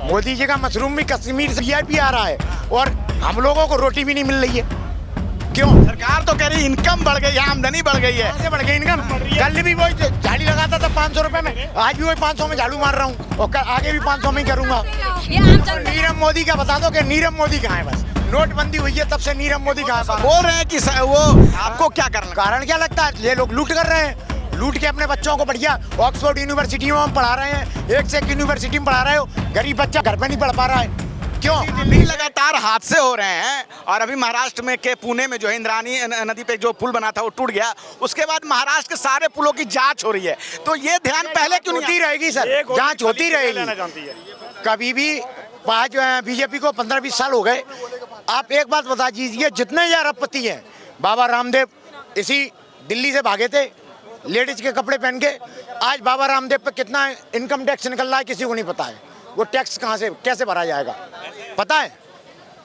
मोदी जी का मशरूम भी कश्मीर से वीआईपी आ रहा है और हम लोगों को रोटी भी नहीं मिल रही है। क्यों? सरकार तो कह रही इनकम बढ़ गई है, आमदनी बढ़ गई है। कैसे बढ़ गई इनकम? कल भी वही झाड़ी लगाता था 500 रुपए में, आज भी वही 500 में झाड़ू मार रहा हूँ और आगे भी 500 में ही करूंगा। नीरव मोदी का बता दो कि नीरव मोदी कहाँ है? बस नोटबंदी हुई है तब से नीरव मोदी कहाँ है? बोल रहे हैं कि वो आपको क्या करना? कारण क्या लगता है? ये लोग लूट कर रहे हैं, लूट के अपने बच्चों को बढ़िया ऑक्सफोर्ड यूनिवर्सिटी में पढ़ा रहे हैं, एक से एक यूनिवर्सिटी में पढ़ा रहे हो, गरीब बच्चा घर पे नहीं पढ़ पा रहा है। क्यों? दिल्ली लगातार हादसे हो रहे हैं और अभी महाराष्ट्र में के पुणे में जो है इंद्रायणी नदी पे जो पुल बना था वो टूट गया, उसके बाद महाराष्ट्र के सारे पुलों की जांच हो रही है। तो ये ध्यान पहले क्यों नहीं होती रहेगी सर, जांच होती रहेगी। कभी भी आज बीजेपी को 15-20 साल हो गए। आप एक बात बता दीजिए, जितने ये अरबपति हैं, बाबा रामदेव इसी दिल्ली से भागे थे लेडीज के कपड़े पहन के, आज बाबा रामदेव पे कितना इनकम टैक्स निकल रहा है किसी को नहीं पता है। वो टैक्स कहाँ से कैसे भरा जाएगा पता है?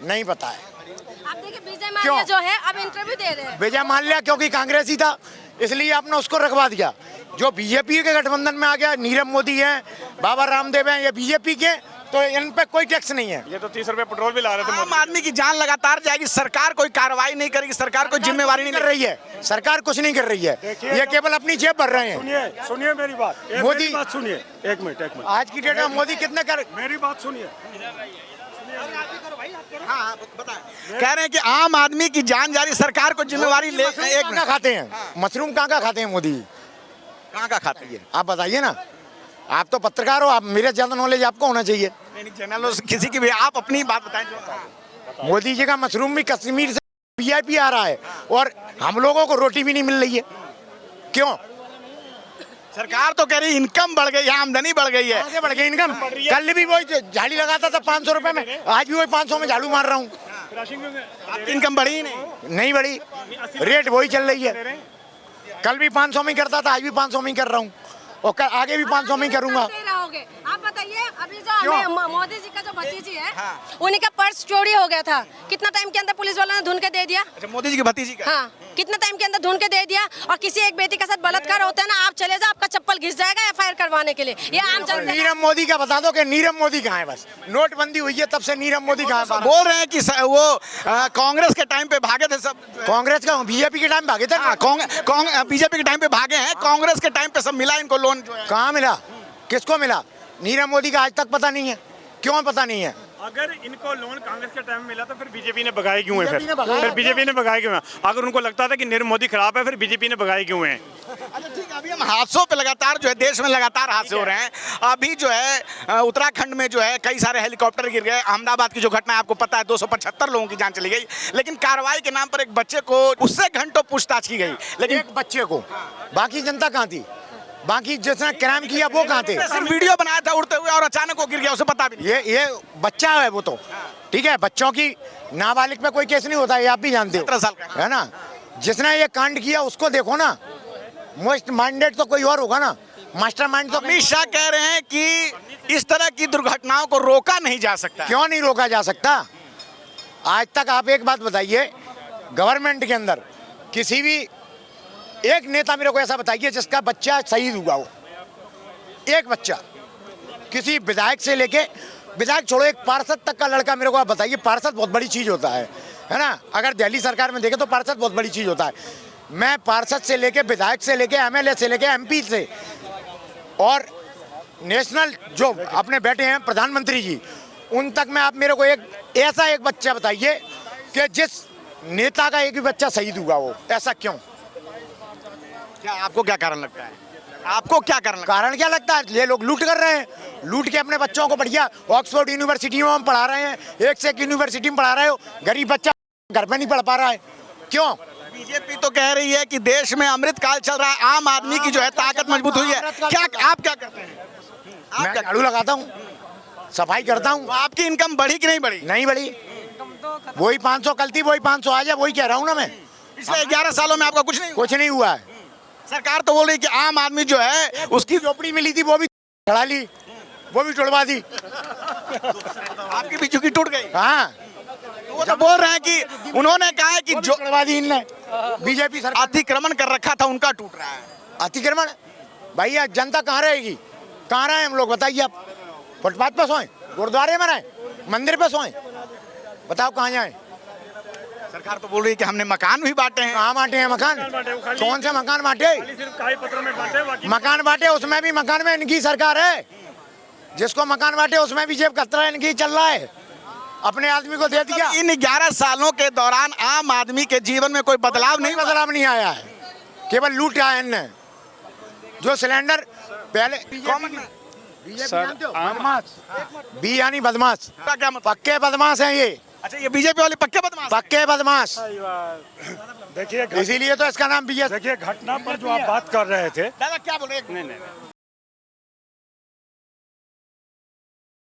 नहीं पता है। आप देखिए विजय माल्या जो है अब इंटरव्यू दे रहे हैं। विजय माल्या क्योंकि कांग्रेसी था इसलिए आपने उसको रखवा दिया। जो बीजेपी के गठबंधन में आ गया, नीरव मोदी है, बाबा रामदेव है, ये बीजेपी के, तो इन पे कोई टैक्स नहीं है। ये तो 30 रुपए पेट्रोल भी ला रहे थे। आम आदमी की जान लगातार जाएगी, सरकार कोई कार्रवाई नहीं करेगी, सरकार कोई जिम्मेवारी नहीं कर रही है, सरकार कुछ नहीं कर रही है, ये केवल अपनी जेब भर रहे हैं। सुनिए मेरी बात, मोदी बात सुनिए, एक मिनट। आज की डेट में मोदी कितने कर, मेरी बात सुनिए। हाँ, बताएं। कह रहे हैं कि आम आदमी की जान जा रही, सरकार को जिम्मेवारी ले। एक कहाँ खाते हैं मशरूम? कहाँ खाते हैं मोदी? कहाँ का खाते हैं? आप बताइए ना, आप तो पत्रकार हो, आप मेरे ज्यादा नॉलेज आपको होना चाहिए। चैनल किसी की भी, आप अपनी बात बताएं। मोदी जी का मशरूम भी कश्मीर से वीआईपी आ रहा है और हम लोगों को रोटी भी नहीं मिल रही है। क्यों? सरकार तो कह रही इनकम बढ़ गई है, आमदनी बढ़ गई है। कैसे बढ़ गई इनकम? कल भी वही झाड़ी लगाता था 500 रुपए में, आज भी वही 500 में झाड़ू मार रहा हूँ। आपकी इनकम बढ़ी ही नहीं बढ़ी, रेट वही चल रही है। कल भी 500 में करता था, आज भी 500 में ही कर रहा हूँ और आगे भी 500 में ही करूंगा। आप बताइए, अभी जो मोदी जी का जो भतीजी है, उन्हीं का पर्स चोरी हो गया था, कितना टाइम के अंदर पुलिस वालों ने ढूंढ के दे दिया। अच्छा, मोदी जी की भतीजी का? हाँ, कितना टाइम के अंदर ढूंढ के दे दिया। और किसी एक बेटी के साथ बलात्कार होता है ना, आप चले जाओ, आपका चप्पल घिस जाएगा एफआईआर करवाने के लिए। ये आम जनता। नीरव मोदी का बता दो कि नीरव मोदी कहाँ है? बस नोटबंदी हुई है तब से नीरव मोदी कहाँ है? बोल रहे हैं कि वो कांग्रेस के टाइम पे भागे थे सब। कांग्रेस का बीजेपी के टाइम भागे थे। बीजेपी के टाइम पे भागे हैं, कांग्रेस के टाइम पे सब मिला इनको लोन। कहाँ मिला? किसको मिला? नीरव मोदी का आज तक पता नहीं है। क्यों पता नहीं है? अगर इनको लोन कांग्रेस के टाइम में मिला तो फिर बीजेपी ने भगाए क्यों है? फिर बीजेपी ने भगाए क्यों है? अगर उनको लगता था कि नीरव मोदी खराब है, फिर बीजेपी ने भगाए क्यों है? अच्छा ठीक है, अभी हम हादसों पे लगातार जो है, देश में लगातार हादसे हो रहे हैं। अभी जो है उत्तराखंड में जो है कई सारे हेलीकॉप्टर गिर गए। अहमदाबाद की जो घटना है आपको पता है, 275 लोगों की जान चली गई। लेकिन कार्रवाई के नाम पर एक बच्चे को, उससे घंटों पूछताछ की गई, लेकिन एक बच्चे को, बाकी जनता कहाँ थी? बाकी जिसने क्राइम किया वो कहाँ थे? सिर्फ वीडियो बनाया था उड़ते हुए और अचानक वो गिर गया, उसे पता भी नहीं। ये बच्चा है वो तो ठीक है। बच्चों की नाबालिग पे कोई केस नहीं होता है, आप भी जानते हो। 17 साल का है ना? जिसने ये कांड किया उसको देखो ना, मोस्ट माइंडेड तो कोई और होगा ना, मास्टर माइंड तो। अमित शाह कह रहे हैं कि इस तरह की दुर्घटनाओं को रोका नहीं जा सकता। क्यों नहीं रोका जा सकता? आज तक आप एक बात बताइए, गवर्नमेंट के अंदर किसी भी एक नेता मेरे को ऐसा बताइए जिसका बच्चा शहीद हुआ हो। एक बच्चा, किसी विधायक से लेके, विधायक छोड़ो, एक पार्षद तक का लड़का मेरे को आप बताइए। पार्षद बहुत बड़ी चीज़ होता है ना? अगर दिल्ली सरकार में देखें तो पार्षद बहुत बड़ी चीज़ होता है। मैं पार्षद से लेके, विधायक से लेके, एमएलए से लेके, एमपी से और नेशनल जो अपने बैठे हैं प्रधानमंत्री जी, उन तक में आप मेरे को एक ऐसा एक बच्चा बताइए कि जिस नेता का एक भी बच्चा शहीद हुआ हो। ऐसा क्यों? क्या आपको क्या कारण लगता है? आपको क्या कारण क्या लगता है? ये लोग लूट कर रहे हैं, लूट के अपने बच्चों को बढ़िया ऑक्सफोर्ड यूनिवर्सिटी में हम पढ़ा रहे हैं, एक से एक यूनिवर्सिटी में पढ़ा रहे हो, गरीब बच्चा घर पे नहीं पढ़ पा रहा है। क्यों? बीजेपी तो कह रही है कि देश में अमृतकाल चल रहा है, आम आदमी की जो है ताकत मजबूत हुई है। क्या आप क्या करते हैं? मैं झाड़ू लगाता हूँ, सफाई करता हूँ। आपकी इनकम बढ़ी कि नहीं बढ़ी? नहीं बढ़ी, वही 500 कल थी, वही 500 आ जाए, वही कह रहा हूँ ना मैं। पिछले 11 सालों में आपका कुछ नहीं हुआ है। सरकार तो बोल रही कि आम आदमी जो है उसकी झोपड़ी मिली थी वो भी चढ़ा ली, वो भी टुड़वा दी। आपकी भी झुकी टूट गई। हाँ, वो तो बोल रहे हैं कि उन्होंने कहा है कि जो टुड़वा दी इनने, बीजेपी सरकार अतिक्रमण कर रखा था उनका टूट रहा है। अतिक्रमण भैया जनता कहाँ रहेगी? कहाँ रहे हम लोग बताइए आप? फुटपाथ पर सोए? गुरुद्वारे में रहे, मंदिर पे सोए, बताओ कहाँ जाए? सरकार तो बोल रही है कि हमने मकान भी बांटे हैं। कहाँ बांटे हैं मकान? कौन से मकान बांटे? सिर्फ कागज पत्रों में बांटे, बाकी मकान बांटे, उसमें भी मकान में इनकी सरकार है। जिसको मकान बांटे उसमें भी जेब कतरा इनकी चल रहा है, अपने आदमी को दे दिया। इन 11 सालों के दौरान आम आदमी के जीवन में कोई बदलाव नहीं हुआ। बदलाव नहीं आया है, केवल लूट आया इनने। जो सिलेंडर पहले बी यानी बदमाश, क्या क्या मतलब? पक्के बदमाश हैं ये, अच्छा, ये बीजेपी वाले पक्के बदमाश हैं। पक्के बदमाश, देखिए इसीलिए तो इसका नाम बी है। देखिए घटना पर जो आप बात कर रहे थे, दादा क्या बोल रहे हैं? नहीं नहीं